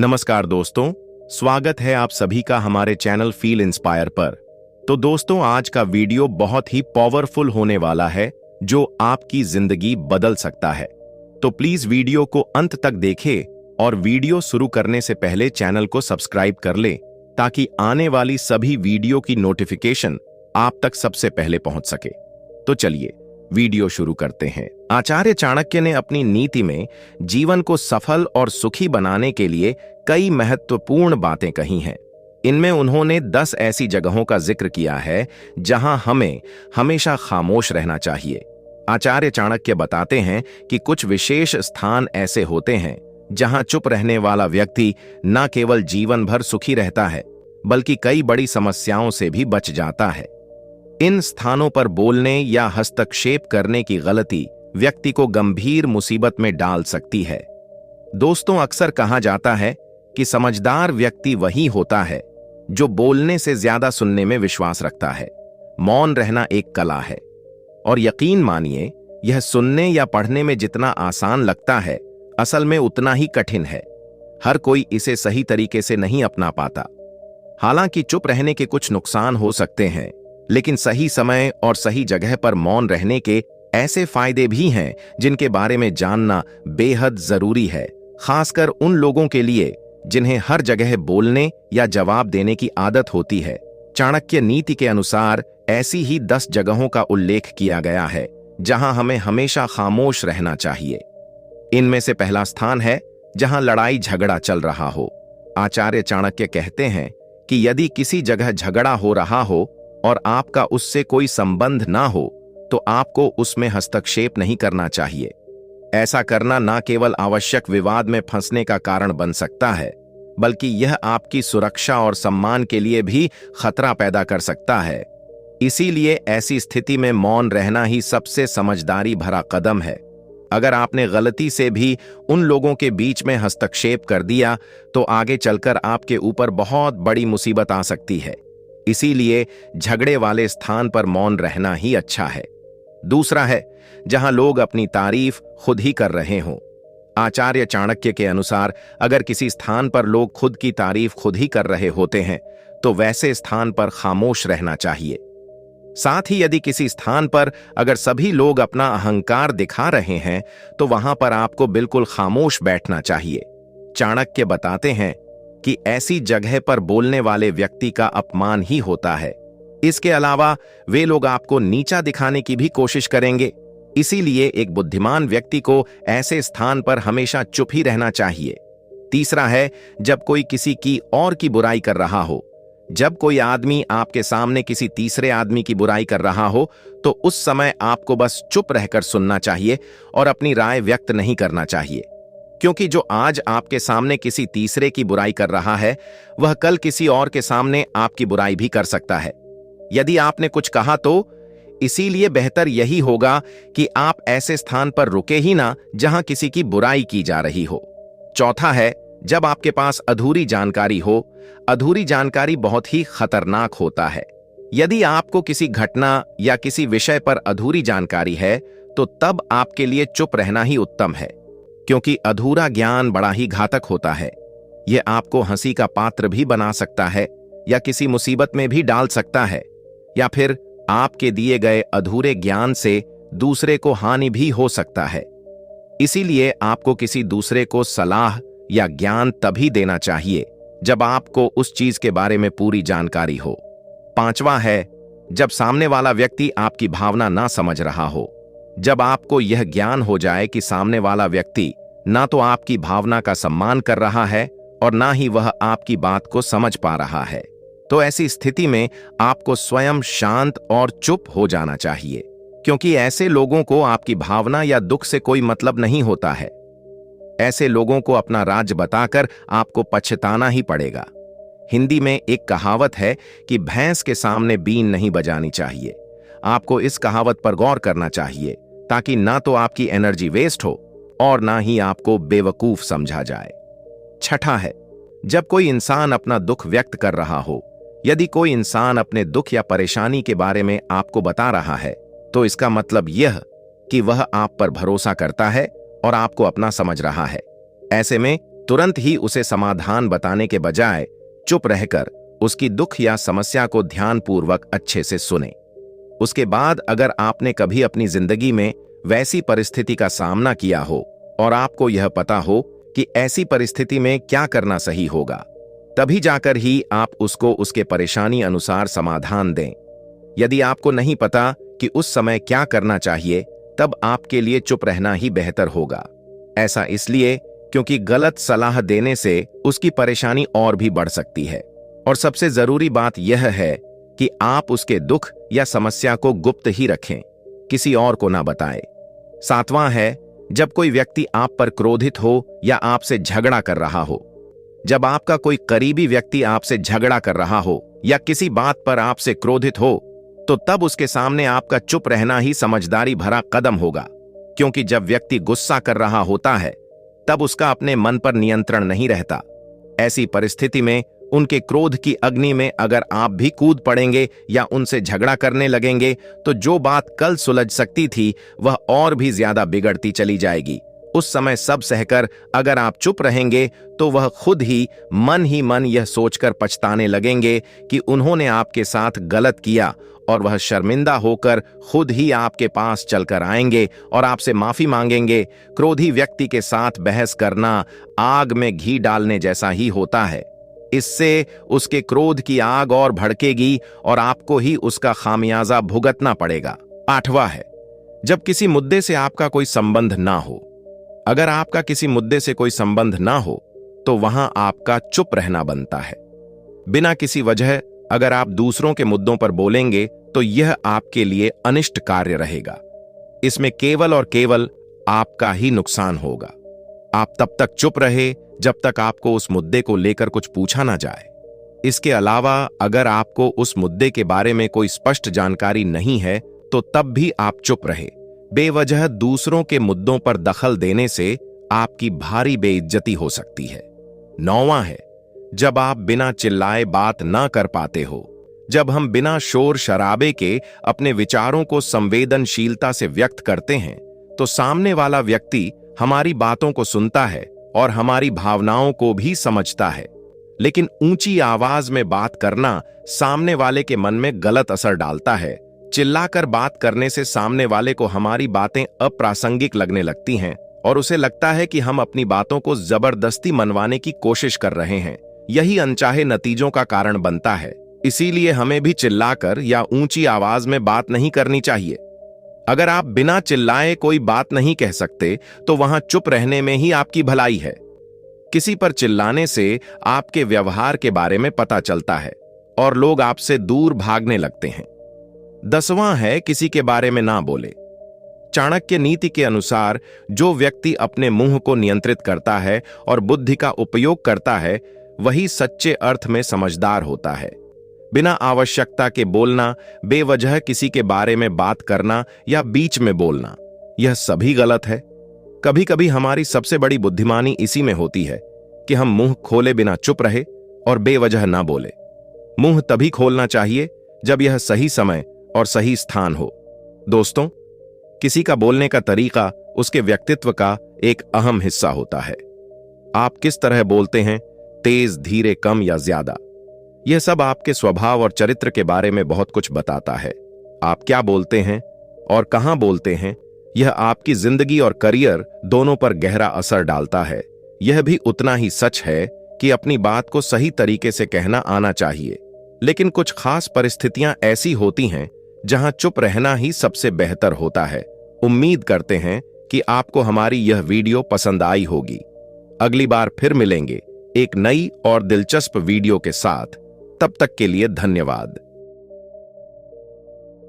नमस्कार दोस्तों, स्वागत है आप सभी का हमारे चैनल फील इंस्पायर पर। तो दोस्तों, आज का वीडियो बहुत ही पावरफुल होने वाला है जो आपकी जिंदगी बदल सकता है। तो प्लीज वीडियो को अंत तक देखें और वीडियो शुरू करने से पहले चैनल को सब्सक्राइब कर लें ताकि आने वाली सभी वीडियो की नोटिफिकेशन आप तक सबसे पहले पहुंच सके। तो चलिए वीडियो शुरू करते हैं। आचार्य चाणक्य ने अपनी नीति में जीवन को सफल और सुखी बनाने के लिए कई महत्वपूर्ण बातें कही हैं। इनमें उन्होंने 10 ऐसी जगहों का जिक्र किया है जहां हमें हमेशा खामोश रहना चाहिए। आचार्य चाणक्य बताते हैं कि कुछ विशेष स्थान ऐसे होते हैं जहां चुप रहने वाला व्यक्ति न केवल जीवन भर सुखी रहता है बल्कि कई बड़ी समस्याओं से भी बच जाता है। इन स्थानों पर बोलने या हस्तक्षेप करने की गलती व्यक्ति को गंभीर मुसीबत में डाल सकती है। दोस्तों, अक्सर कहा जाता है कि समझदार व्यक्ति वही होता है जो बोलने से ज्यादा सुनने में विश्वास रखता है। मौन रहना एक कला है और यकीन मानिए, यह सुनने या पढ़ने में जितना आसान लगता है, असल में उतना ही कठिन है। हर कोई इसे सही तरीके से नहीं अपना पाता। हालांकि चुप रहने के कुछ नुकसान हो सकते हैं, लेकिन सही समय और सही जगह पर मौन रहने के ऐसे फायदे भी हैं जिनके बारे में जानना बेहद जरूरी है, खासकर उन लोगों के लिए जिन्हें हर जगह बोलने या जवाब देने की आदत होती है। चाणक्य नीति के अनुसार ऐसी ही 10 जगहों का उल्लेख किया गया है जहां हमें हमेशा खामोश रहना चाहिए। इनमें से पहला स्थान है जहां लड़ाई झगड़ा चल रहा हो। आचार्य चाणक्य कहते हैं कि यदि किसी जगह झगड़ा हो रहा हो और आपका उससे कोई संबंध ना हो तो आपको उसमें हस्तक्षेप नहीं करना चाहिए। ऐसा करना न केवल आवश्यक विवाद में फंसने का कारण बन सकता है, बल्कि यह आपकी सुरक्षा और सम्मान के लिए भी खतरा पैदा कर सकता है। इसीलिए ऐसी स्थिति में मौन रहना ही सबसे समझदारी भरा कदम है। अगर आपने गलती से भी उन लोगों के बीच में हस्तक्षेप कर दिया तो आगे चलकर आपके ऊपर बहुत बड़ी मुसीबत आ सकती है। इसीलिए झगड़े वाले स्थान पर मौन रहना ही अच्छा है। दूसरा है जहां लोग अपनी तारीफ खुद ही कर रहे हों। आचार्य चाणक्य के अनुसार अगर किसी स्थान पर लोग खुद की तारीफ खुद ही कर रहे होते हैं तो वैसे स्थान पर खामोश रहना चाहिए। साथ ही यदि किसी स्थान पर अगर सभी लोग अपना अहंकार दिखा रहे हैं तो वहां पर आपको बिल्कुल खामोश बैठना चाहिए। चाणक्य बताते हैं कि ऐसी जगह पर बोलने वाले व्यक्ति का अपमान ही होता है। इसके अलावा वे लोग आपको नीचा दिखाने की भी कोशिश करेंगे। इसीलिए एक बुद्धिमान व्यक्ति को ऐसे स्थान पर हमेशा चुप ही रहना चाहिए। तीसरा है जब कोई किसी की और की बुराई कर रहा हो। जब कोई आदमी आपके सामने किसी तीसरे आदमी की बुराई कर रहा हो तो उस समय आपको बस चुप रहकर सुनना चाहिए और अपनी राय व्यक्त नहीं करना चाहिए, क्योंकि जो आज आपके सामने किसी तीसरे की बुराई कर रहा है वह कल किसी और के सामने आपकी बुराई भी कर सकता है। यदि आपने कुछ कहा तो इसीलिए बेहतर यही होगा कि आप ऐसे स्थान पर रुके ही ना जहां किसी की बुराई की जा रही हो। चौथा है जब आपके पास अधूरी जानकारी हो। अधूरी जानकारी बहुत ही खतरनाक होता है। यदि आपको किसी घटना या किसी विषय पर अधूरी जानकारी है तो तब आपके लिए चुप रहना ही उत्तम है, क्योंकि अधूरा ज्ञान बड़ा ही घातक होता है। यह आपको हंसी का पात्र भी बना सकता है या किसी मुसीबत में भी डाल सकता है, या फिर आपके दिए गए अधूरे ज्ञान से दूसरे को हानि भी हो सकता है। इसीलिए आपको किसी दूसरे को सलाह या ज्ञान तभी देना चाहिए जब आपको उस चीज के बारे में पूरी जानकारी हो। पांचवा है जब सामने वाला व्यक्ति आपकी भावना ना समझ रहा हो। जब आपको यह ज्ञान हो जाए कि सामने वाला व्यक्ति ना तो आपकी भावना का सम्मान कर रहा है और ना ही वह आपकी बात को समझ पा रहा है, तो ऐसी स्थिति में आपको स्वयं शांत और चुप हो जाना चाहिए, क्योंकि ऐसे लोगों को आपकी भावना या दुख से कोई मतलब नहीं होता है। ऐसे लोगों को अपना राज बताकर आपको पछताना ही पड़ेगा। हिंदी में एक कहावत है कि भैंस के सामने बीन नहीं बजानी चाहिए। आपको इस कहावत पर गौर करना चाहिए ताकि ना तो आपकी एनर्जी वेस्ट हो और ना ही आपको बेवकूफ समझा जाए। छठा है जब कोई इंसान अपना दुख व्यक्त कर रहा हो। यदि कोई इंसान अपने दुख या परेशानी के बारे में आपको बता रहा है तो इसका मतलब यह कि वह आप पर भरोसा करता है और आपको अपना समझ रहा है। ऐसे में तुरंत ही उसे समाधान बताने के बजाय चुप रहकर उसकी दुख या समस्या को ध्यानपूर्वक अच्छे से सुने। उसके बाद अगर आपने कभी अपनी जिंदगी में वैसी परिस्थिति का सामना किया हो और आपको यह पता हो कि ऐसी परिस्थिति में क्या करना सही होगा, तभी जाकर ही आप उसको उसके परेशानी अनुसार समाधान दें। यदि आपको नहीं पता कि उस समय क्या करना चाहिए, तब आपके लिए चुप रहना ही बेहतर होगा। ऐसा इसलिए क्योंकि गलत सलाह देने से उसकी परेशानी और भी बढ़ सकती है। और सबसे जरूरी बात यह है कि आप उसके दुख या समस्या को गुप्त ही रखें, किसी और को ना बताएं। सातवां है, जब कोई व्यक्ति आप पर क्रोधित हो या आपसे झगड़ा कर रहा हो। जब आपका कोई करीबी व्यक्ति आपसे झगड़ा कर रहा हो या किसी बात पर आपसे क्रोधित हो, तो तब उसके सामने आपका चुप रहना ही समझदारी भरा कदम होगा। क्योंकि जब व्यक्ति गुस्सा कर रहा होता है, तब उसका अपने मन पर नियंत्रण नहीं रहता। ऐसी परिस्थिति में उनके क्रोध की अग्नि में अगर आप भी कूद पड़ेंगे या उनसे झगड़ा करने लगेंगे, तो जो बात कल सुलझ सकती थी वह और भी ज्यादा बिगड़ती चली जाएगी। उस समय सब सहकर अगर आप चुप रहेंगे तो वह खुद ही मन यह सोचकर पछताने लगेंगे कि उन्होंने आपके साथ गलत किया, और वह शर्मिंदा होकर खुद ही आपके पास चलकर आएंगे और आपसे माफी मांगेंगे। क्रोधी व्यक्ति के साथ बहस करना आग में घी डालने जैसा ही होता है। इससे उसके क्रोध की आग और भड़केगी और आपको ही उसका खामियाजा भुगतना पड़ेगा। आठवां है, जब किसी मुद्दे से आपका कोई संबंध ना हो। अगर आपका किसी मुद्दे से कोई संबंध ना हो तो वहां आपका चुप रहना बनता है। बिना किसी वजह अगर आप दूसरों के मुद्दों पर बोलेंगे तो यह आपके लिए अनिष्ट कार्य रहेगा। इसमें केवल और केवल आपका ही नुकसान होगा। आप तब तक चुप रहे जब तक आपको उस मुद्दे को लेकर कुछ पूछा ना जाए। इसके अलावा अगर आपको उस मुद्दे के बारे में कोई स्पष्ट जानकारी नहीं है तो तब भी आप चुप रहे। बेवजह दूसरों के मुद्दों पर दखल देने से आपकी भारी बेइज्जती हो सकती है। नौवां है, जब आप बिना चिल्लाए बात ना कर पाते हो। जब हम बिना शोर शराबे के अपने विचारों को संवेदनशीलता से व्यक्त करते हैं तो सामने वाला व्यक्ति हमारी बातों को सुनता है और हमारी भावनाओं को भी समझता है। लेकिन ऊंची आवाज में बात करना सामने वाले के मन में गलत असर डालता है। चिल्लाकर बात करने से सामने वाले को हमारी बातें अप्रासंगिक लगने लगती हैं और उसे लगता है कि हम अपनी बातों को जबरदस्ती मनवाने की कोशिश कर रहे हैं। यही अनचाहे नतीजों का कारण बनता है। इसीलिए हमें भी चिल्लाकर या ऊंची आवाज में बात नहीं करनी चाहिए। अगर आप बिना चिल्लाए कोई बात नहीं कह सकते तो वहां चुप रहने में ही आपकी भलाई है। किसी पर चिल्लाने से आपके व्यवहार के बारे में पता चलता है और लोग आपसे दूर भागने लगते हैं। 10वां है, किसी के बारे में ना बोले। चाणक्य नीति के अनुसार जो व्यक्ति अपने मुंह को नियंत्रित करता है और बुद्धि का उपयोग करता है वही सच्चे अर्थ में समझदार होता है। बिना आवश्यकता के बोलना, बेवजह किसी के बारे में बात करना या बीच में बोलना, यह सभी गलत है। कभी कभी हमारी सबसे बड़ी बुद्धिमानी इसी में होती है कि हम मुंह खोले बिना चुप रहे और बेवजह ना बोले। मुंह तभी खोलना चाहिए जब यह सही समय और सही स्थान हो। दोस्तों, किसी का बोलने का तरीका उसके व्यक्तित्व का एक अहम हिस्सा होता है। आप किस तरह बोलते हैं, तेज, धीरे, कम या ज्यादा, यह सब आपके स्वभाव और चरित्र के बारे में बहुत कुछ बताता है। आप क्या बोलते हैं और कहां बोलते हैं, यह आपकी जिंदगी और करियर दोनों पर गहरा असर डालता है। यह भी उतना ही सच है कि अपनी बात को सही तरीके से कहना आना चाहिए। लेकिन कुछ खास परिस्थितियां ऐसी होती हैं जहां चुप रहना ही सबसे बेहतर होता है। उम्मीद करते हैं कि आपको हमारी यह वीडियो पसंद आई होगी। अगली बार फिर मिलेंगे एक नई और दिलचस्प वीडियो के साथ। तब तक के लिए धन्यवाद।